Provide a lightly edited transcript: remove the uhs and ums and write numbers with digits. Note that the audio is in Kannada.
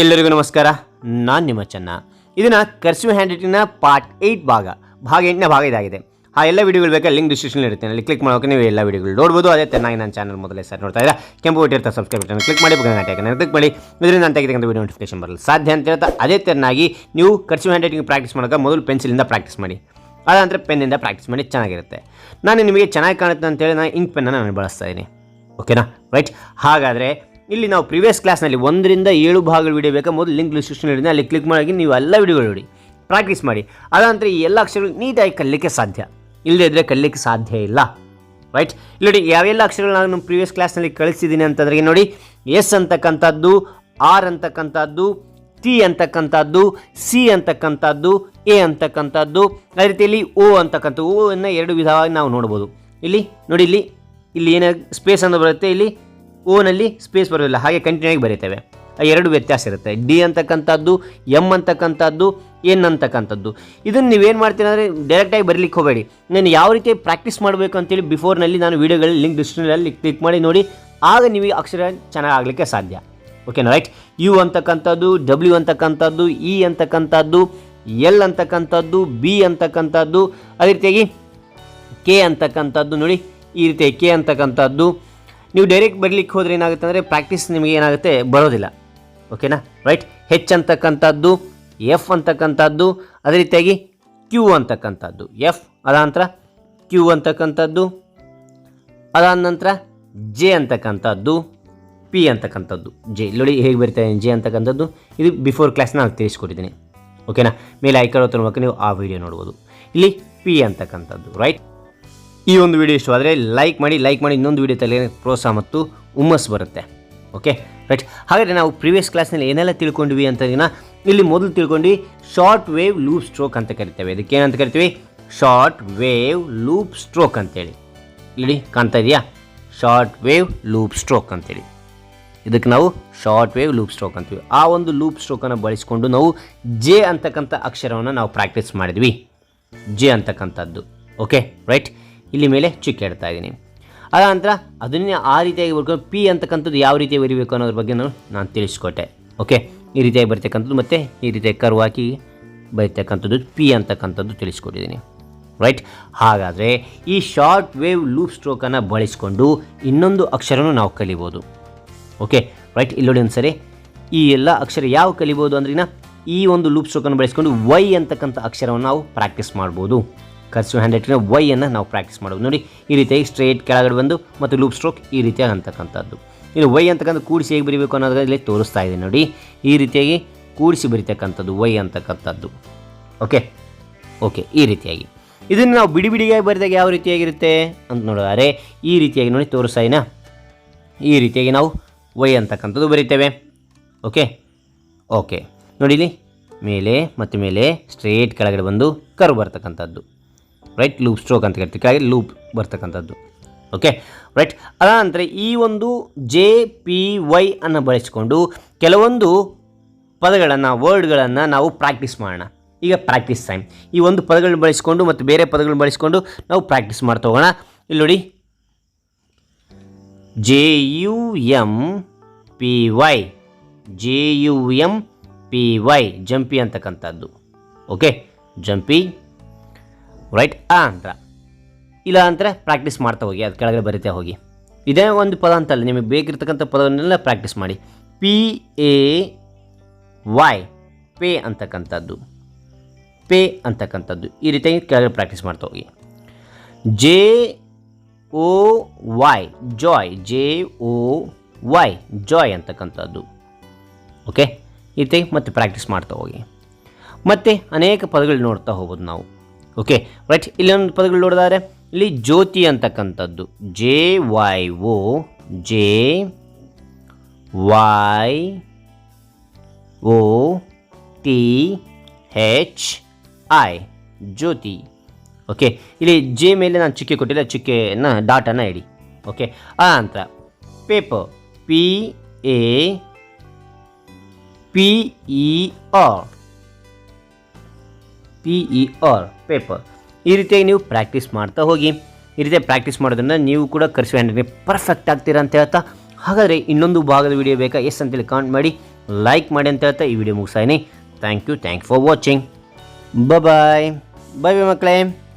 ಎಲ್ಲರಿಗೂ ನಮಸ್ಕಾರ. ನಾನು ನಿಮ್ಮ ಚೆನ್ನ. ಇದನ್ನು ಕರ್ಸಿವ್ ಹ್ಯಾಂಡ್ ರೈಟಿಂಗ್ನ ಪಾರ್ಟ್ 8 ಭಾಗ 8ನೇ ಭಾಗ ಇದಾಗಿದೆ. ಆ ಎಲ್ಲ ವಿಡಿಯೋಗಳು ಬೇಕಾದ್ರೆ ಲಿಂಕ್ ಡಿಸ್ಕ್ರಿಪ್ಷನ್ ಇರುತ್ತೆ, ಅಲ್ಲಿ ಕ್ಲಿಕ್ ಮಾಡೋಕೆ ನೀವು ಎಲ್ಲ ವಿಡಿಯೋಗಳು ನೋಡ್ಬೋದು. ಅದೇ ಚೆನ್ನಾಗಿ ನನ್ನ ಚಾನಲ್ ಮೊದಲೇ ಸರ್ ನೋಡ್ತಾ ಇದ್ದರೆ ಕೆಂಪು ಇಟ್ಟಿರ್ತಾರೆ ಸಬ್ಸ್ಕ್ರೈಬ್ ಬಟನ್ ಕ್ಲಿಕ್ ಮಾಡಿ ಗಂಟೆಗೆ ಕ್ಲಿಕ್ ಮಾಡಿ, ಇದರಿಂದ ನಾನು ತೆಗೆದಂಥ ವಿಡಿಯೋ ನೋಟಿಫಿಕೇಶನ್ ಬರಲ್ಲ ಸಾಧ್ಯ ಅಂತ ಹೇಳ್ತಾ, ಅದೇ ತೆರನಾಗಿ ನೀವು ಕರ್ಸಿವ್ ಹ್ಯಾಂಡ್ ರೈಟಿಂಗ್ ಪ್ರಾಕ್ಟೀಸ್ ಮಾಡೋಕೆ ಮೊದಲು ಪೆನ್ಸಿಲಿಂದ ಪ್ರಾಕ್ಟೀಸ್ ಮಾಡಿ, ಅದಂದರೆ ಪೆನ್ನಿಂದ ಪ್ರಾಕ್ಟೀಸ್ ಮಾಡಿ, ಚೆನ್ನಾಗಿರುತ್ತೆ. ನಾನು ನಿಮಗೆ ಚೆನ್ನಾಗಿ ಕಾಣುತ್ತೆ ಅಂತೇಳಿ ನಾನು ಇಂಕ್ ಪೆನ್ನನ್ನು ನಾನು ಬಳಸ್ತಾ ಇದ್ದೀನಿ. ಓಕೆನಾ, ರೈಟ್. ಹಾಗಾದರೆ ಇಲ್ಲಿ ನಾವು ಪ್ರಿವಿಯಸ್ ಕ್ಲಾಸ್ನಲ್ಲಿ 1 ರಿಂದ 7 ಭಾಗಗಳು ವಿಡಿಯೋ ಬೇಕಾ, ಮೊದಲು ಲಿಂಕ್ ಡಿಸ್ಕ್ರಿಪ್ಷನ್ ಇರುತ್ತೆ, ಅಲ್ಲಿ ಕ್ಲಿಕ್ ಮಾಡಿ ನೀವು ಎಲ್ಲ ವಿಡಿಯೋಗಳು ನೋಡಿ ಪ್ರಾಕ್ಟೀಸ್ ಮಾಡಿ. ಅದಂತರ ಈ ಎಲ್ಲ ಅಕ್ಷರಗಳು ನೀಟಾಗಿ ಕಲಿಲಿಕ್ಕೆ ಸಾಧ್ಯ, ಇಲ್ಲದೇ ಇದ್ದರೆ ಕಲಿಲಿಕ್ಕೆ ಸಾಧ್ಯ ಇಲ್ಲ. ರೈಟ್. ಇಲ್ಲಿ ನೋಡಿ ಯಾವೆಲ್ಲ ಅಕ್ಷರಗಳು ನಾನು ಪ್ರಿವಿಯಸ್ ಕ್ಲಾಸ್ನಲ್ಲಿ ಕಳಿಸಿದ್ದೀನಿ ಅಂತಂದ್ರೆ ನೋಡಿ, ಎಸ್ ಅಂತಕ್ಕಂಥದ್ದು, ಆರ್ ಅಂತಕ್ಕಂಥದ್ದು, ಟಿ ಅಂತಕ್ಕಂಥದ್ದು, ಸಿ ಅಂತಕ್ಕಂಥದ್ದು, ಎ ಅಂತಕ್ಕಂಥದ್ದು, ಅದೇ ರೀತಿಯಲ್ಲಿ ಓ ಅಂತಕ್ಕಂಥದ್ದು. ಓ ಅನ್ನು 2 ವಿಧವಾಗಿ ನಾವು ನೋಡ್ಬೋದು. ಇಲ್ಲಿ ನೋಡಿ, ಇಲ್ಲಿ ಏನ ಸ್ಪೇಸ್ ಅಂತ ಬರುತ್ತೆ, ಇಲ್ಲಿ ಓನಲ್ಲಿ ಸ್ಪೇಸ್ ಬರೋದಿಲ್ಲ, ಹಾಗೆ ಕಂಟಿನ್ಯೂ ಆಗಿ ಬರೀತೇವೆ. 2 ವ್ಯತ್ಯಾಸ ಇರುತ್ತೆ. ಡಿ ಅಂತಕ್ಕಂಥದ್ದು, ಎಮ್ ಅಂತಕ್ಕಂಥದ್ದು, ಎನ್ ಅಂತಕ್ಕಂಥದ್ದು. ಇದನ್ನು ನೀವೇನು ಮಾಡ್ತೀರಿ ಅಂದರೆ ಡೈರೆಕ್ಟಾಗಿ ಬರೀಲಿಕ್ಕೆ ಹೋಗಬೇಡಿ. ನಾನು ಯಾವ ರೀತಿ ಪ್ರಾಕ್ಟೀಸ್ ಮಾಡಬೇಕು ಅಂತೇಳಿ ಬಿಫೋರ್ನಲ್ಲಿ ನಾನು ವೀಡಿಯೋಗಳಲ್ಲಿ ಲಿಂಕ್ ಡಿಸ್ಕ್ರಿಪ್ಷನಲ್ಲಿ ಕ್ಲಿಕ್ ಮಾಡಿ ನೋಡಿ, ಆಗ ನೀವು ಅಕ್ಷರ ಚೆನ್ನಾಗಿ ಆಗಲಿಕ್ಕೆ ಸಾಧ್ಯ. ಓಕೆನಾ, ರೈಟ್. ಯು ಅಂತಕ್ಕಂಥದ್ದು, ಡಬ್ಲ್ಯೂ ಅಂತಕ್ಕಂಥದ್ದು, ಇ ಅಂತಕ್ಕಂಥದ್ದು, ಎಲ್ ಅಂತಕ್ಕಂಥದ್ದು, ಬಿ ಅಂತಕ್ಕಂಥದ್ದು, ಅದೇ ರೀತಿಯಾಗಿ ಕೆ ಅಂತಕ್ಕಂಥದ್ದು. ನೋಡಿ ಈ ರೀತಿ ಕೆ ಅಂತಕ್ಕಂಥದ್ದು. ನೀವು ಡೈರೆಕ್ಟ್ ಬರಲಿಕ್ಕೆ ಹೋದರೆ ಏನಾಗುತ್ತೆ ಅಂದರೆ ಪ್ರಾಕ್ಟೀಸ್ ನಿಮಗೆ ಏನಾಗುತ್ತೆ, ಬರೋದಿಲ್ಲ. ಓಕೆನಾ, ರೈಟ್. ಹೆಚ್ ಅಂತಕ್ಕಂಥದ್ದು, ಎಫ್ ಅಂತಕ್ಕಂಥದ್ದು, ಅದೇ ರೀತಿಯಾಗಿ ಕ್ಯೂ ಅಂತಕ್ಕಂಥದ್ದು, ಎಫ್ ಅದಾದ ನಂತರ ಕ್ಯೂ ಅಂತಕ್ಕಂಥದ್ದು, ಅದಾದ ನಂತರ ಜೆ ಅಂತಕ್ಕಂಥದ್ದು, ಪಿ ಅಂತಕ್ಕಂಥದ್ದು. ಜೆ ನೋಡಿ ಹೇಗೆ ಬರೀತಾರೆ ಜೆ ಅಂತಕ್ಕಂಥದ್ದು. ಇದು ಬಿಫೋರ್ ಕ್ಲಾಸ್ ನಾನು ತಿಳಿಸ್ಕೊಟ್ಟಿದ್ದೀನಿ. ಓಕೆನಾ, ಮೇಲೆ ಐಕಾನ್ ಒತ್ತುವ ನೀವು ಆ ವಿಡಿಯೋ ನೋಡ್ಬೋದು. ಇಲ್ಲಿ ಪಿ ಅಂತಕ್ಕಂಥದ್ದು. ರೈಟ್. ಈ ಒಂದು ವಿಡಿಯೋ ಇಷ್ಟವಾದರೆ ಲೈಕ್ ಮಾಡಿ ಇನ್ನೊಂದು ವಿಡಿಯೋ ತಲೆ ಪ್ರೋತ್ಸಾಹ ಮತ್ತು ಹುಮ್ಮಸ್ಸು ಬರುತ್ತೆ. Okay, right. ಹಾಗಾದರೆ ನಾವು ಪ್ರೀವಿಯಸ್ ಕ್ಲಾಸ್ನಲ್ಲಿ ಏನೆಲ್ಲ ತಿಳ್ಕೊಂಡ್ವಿ ಅಂತ ಇಲ್ಲಿ ಮೊದಲು ತಿಳ್ಕೊಂಡ್ವಿ, ಶಾರ್ಟ್ ವೇವ್ ಲೂಪ್ ಸ್ಟ್ರೋಕ್ ಅಂತ ಕರಿತೇವೆ. ಇದಕ್ಕೆ ಏನಂತ ಕರಿತೀವಿ? ಶಾರ್ಟ್ ವೇವ್ ಲೂಪ್ ಸ್ಟ್ರೋಕ್ ಅಂತೇಳಿ. ಇಲ್ಲಿ ಕಾಣ್ತಾ ಇದೆಯಾ? ಶಾರ್ಟ್ ವೇವ್ ಲೂಪ್ ಸ್ಟ್ರೋಕ್ ಅಂತೇಳಿ. ಇದಕ್ಕೆ ನಾವು ಶಾರ್ಟ್ ವೇವ್ ಲೂಪ್ ಸ್ಟ್ರೋಕ್ ಅಂತೀವಿ. ಆ ಒಂದು ಲೂಪ್ ಸ್ಟ್ರೋಕನ್ನು ಬಳಸಿಕೊಂಡು ನಾವು ಜೆ ಅಂತಕ್ಕಂಥ ಅಕ್ಷರವನ್ನು ನಾವು ಪ್ರಾಕ್ಟೀಸ್ ಮಾಡಿದ್ವಿ. ಜೆ ಅಂತಕ್ಕಂಥದ್ದು. Okay, right. ಇಲ್ಲಿ ಮೇಲೆ ಚಿಕ್ಕ ಇಡ್ತಾ ಇದ್ದೀನಿ. ಅದ ನಂತರ ಅದನ್ನೇ ಆ ರೀತಿಯಾಗಿ ಬರ್ಕೊಂಡು ಪಿ ಅಂತಕ್ಕಂಥದ್ದು ಯಾವ ರೀತಿ ಬರೀಬೇಕು ಅನ್ನೋದ್ರ ಬಗ್ಗೆ ನಾನು ತಿಳಿಸ್ಕೊಟ್ಟೆ. ಓಕೆ, ಈ ರೀತಿಯಾಗಿ ಬರ್ತಕ್ಕಂಥದ್ದು ಮತ್ತು ಈ ರೀತಿಯಾಗಿ ಕರ್ವ್ ಹಾಕಿ ಬರೀತಕ್ಕಂಥದ್ದು ಪಿ ಅಂತಕ್ಕಂಥದ್ದು ತಿಳಿಸ್ಕೊಟ್ಟಿದ್ದೀನಿ. ರೈಟ್. ಹಾಗಾದರೆ ಈ ಶಾರ್ಟ್ ವೇವ್ ಲೂಪ್ ಸ್ಟ್ರೋಕನ್ನು ಬಳಸಿಕೊಂಡು ಇನ್ನೊಂದು ಅಕ್ಷರನೂ ನಾವು ಕಲಿಬೋದು. Okay, right. ಇಲ್ಲೋಡಿ ಒಂದು ಸರಿ ಈ ಎಲ್ಲ ಅಕ್ಷರ ಯಾವ ಕಲಿಬೋದು ಅಂದ್ರೆ ಈ ಒಂದು ಲೂಪ್ ಸ್ಟ್ರೋಕನ್ನು ಬಳಸಿಕೊಂಡು ವೈ ಅಂತಕ್ಕಂಥ ಅಕ್ಷರವನ್ನು ನಾವು ಪ್ರಾಕ್ಟೀಸ್ ಮಾಡ್ಬೋದು. ಕರ್ಸಿವ್ ಹ್ಯಾಂಡ್ ರೈಟಿಂಗ್ನ ವೈ ಅನ್ನು ನಾವು ಪ್ರಾಕ್ಟೀಸ್ ಮಾಡೋದು. ನೋಡಿ ಈ ರೀತಿಯಾಗಿ ಸ್ಟ್ರೇಟ್ ಕೆಳಗಡೆ ಬಂದು ಮತ್ತು ಲೂಪ್ ಸ್ಟ್ರೋಕ್ ಈ ರೀತಿಯಾಗಿ ಅಂತಕ್ಕಂಥದ್ದು. ಇನ್ನು ವೈ ಅಂತಕ್ಕಂಥ ಕೂಡಿಸಿ ಹೇಗೆ ಬರೀಬೇಕು ಅನ್ನೋದ್ರಲ್ಲಿ ತೋರಿಸ್ತಾ ಇದೆ ನೋಡಿ. ಈ ರೀತಿಯಾಗಿ ಕೂಡಿಸಿ ಬರೀತಕ್ಕಂಥದ್ದು ವೈ ಅಂತಕ್ಕಂಥದ್ದು. ಓಕೆ, ಈ ರೀತಿಯಾಗಿ ಇದನ್ನು ನಾವು ಬಿಡಿಯಾಗಿ ಬರೆದಾಗ ಯಾವ ರೀತಿಯಾಗಿರುತ್ತೆ ಅಂತ ನೋಡಿದರೆ ಈ ರೀತಿಯಾಗಿ ನೋಡಿ ತೋರಿಸ್ತಾ ಇದೀನಾ. ಈ ರೀತಿಯಾಗಿ ನಾವು ವೈ ಅಂತಕ್ಕಂಥದ್ದು ಬರೀತೇವೆ. ಓಕೆ ನೋಡಿ, ಇಲ್ಲಿ ಮೇಲೆ ಮತ್ತು ಮೇಲೆ ಸ್ಟ್ರೇಟ್ ಕೆಳಗಡೆ ಬಂದು ಕರ್ವ್ ಬರ್ತಕ್ಕಂಥದ್ದು. ರೈಟ್. ಲೂಪ್ ಸ್ಟ್ರೋಕ್ ಅಂತ ಕರಿತೀವಿ, ಕೆಳಗೆ ಲೂಪ್ ಬರ್ತಕ್ಕಂಥದ್ದು. Okay, right. ಅದಾನಂತರ ಈ ಒಂದು ಜೆ ಪಿ ವೈ ಅನ್ನು ಬಳಸಿಕೊಂಡು ಕೆಲವೊಂದು ಪದಗಳನ್ನು ವರ್ಡ್ಗಳನ್ನು ನಾವು ಪ್ರಾಕ್ಟೀಸ್ ಮಾಡೋಣ. ಈಗ ಪ್ರಾಕ್ಟೀಸ್ ಟೈಮ್. ಈ ಒಂದು ಪದಗಳನ್ನ ಬಳಸಿಕೊಂಡು ಮತ್ತು ಬೇರೆ ಪದಗಳನ್ನ ಬಳಸಿಕೊಂಡು ನಾವು ಪ್ರಾಕ್ಟೀಸ್ ಮಾಡ್ತಾ ಹೋಗೋಣ. ಇಲ್ಲಿ ನೋಡಿ, JUMPY, JUMPY, ಜಂಪಿ ಅಂತಕ್ಕಂಥದ್ದು. ಓಕೆ, ಜಂಪಿ. ರೈಟ್. ಅಂತ ಇಲ್ಲ ಅಂತಾರೆ ಪ್ರಾಕ್ಟೀಸ್ ಮಾಡ್ತಾ ಹೋಗಿ, ಅದು ಕೆಳಗಡೆ ಬರೀತಾ ಹೋಗಿ. ಇದೇ ಒಂದು ಪದ ಅಂತಲ್ಲ, ನಿಮಗೆ ಬೇಕಿರ್ತಕ್ಕಂಥ ಪದವನ್ನೆಲ್ಲ ಪ್ರಾಕ್ಟೀಸ್ ಮಾಡಿ. PAY, ಪೇ ಅಂತಕ್ಕಂಥದ್ದು, ಪೇ ಅಂತಕ್ಕಂಥದ್ದು. ಈ ರೀತಿಯಾಗಿ ಕೆಳಗಡೆ ಪ್ರಾಕ್ಟೀಸ್ ಮಾಡ್ತಾ ಹೋಗಿ. JOY, ಜಾಯ್, JOY, ಜಾಯ್ ಅಂತಕ್ಕಂಥದ್ದು. ಓಕೆ, ಈ ರೀತಿ ಮತ್ತೆ ಪ್ರಾಕ್ಟೀಸ್ ಮಾಡ್ತಾ ಹೋಗಿ. ಮತ್ತು ಅನೇಕ ಪದಗಳು ನೋಡ್ತಾ ಹೋಗ್ಬೋದು ನಾವು. Okay, right. ಇಲ್ಲೊಂದು ಪದಗಳು ನೋಡಿದರೆ ಇಲ್ಲಿ ಜ್ಯೋತಿ ಅಂತಕ್ಕಂಥದ್ದು, JYO, JYOTHI, ಜ್ಯೋತಿ. ಓಕೆ, ಇಲ್ಲಿ ಜೆ ಮೇಲೆ ನಾನು ಚುಕ್ಕೆ ಕೊಟ್ಟಿಲ್ಲ, ಚುಕ್ಕೆಯನ್ನು ಡಾಟನ್ನು ಇಡಿ. ಓಕೆ, ಆ ನಂತರ ಪೇಪರ್, PER, ಪೇಪರ್. ಈ ರೀತಿಯಾಗಿ ನೀವು ಪ್ರಾಕ್ಟೀಸ್ ಮಾಡ್ತಾ ಹೋಗಿ. ಈ ರೀತಿಯಾಗಿ ಪ್ರಾಕ್ಟೀಸ್ ಮಾಡೋದ್ರಿಂದ ನೀವು ಕೂಡ ಕರ್ಸಿವ್ ಹ್ಯಾಂಡ್ ರೈಟಿಂಗ್ ಪರ್ಫೆಕ್ಟ್ ಆಗ್ತೀರಾ ಅಂತ ಹೇಳ್ತಾ, ಹಾಗಾದರೆ ಇನ್ನೊಂದು ಭಾಗದ ವಿಡಿಯೋ ಬೇಕಾ ಎಸ್ ಅಂತೇಳಿ ಕಾಮೆಂಟ್ ಮಾಡಿ. ಲೈಕ್ ಮಾಡಿ ಅಂತ ಹೇಳ್ತಾ ಈ ವಿಡಿಯೋ ಮುಗಿಸಾಯಿನಿ. Thank you for watching. Bye bye ಮಕ್ಕಳೇ.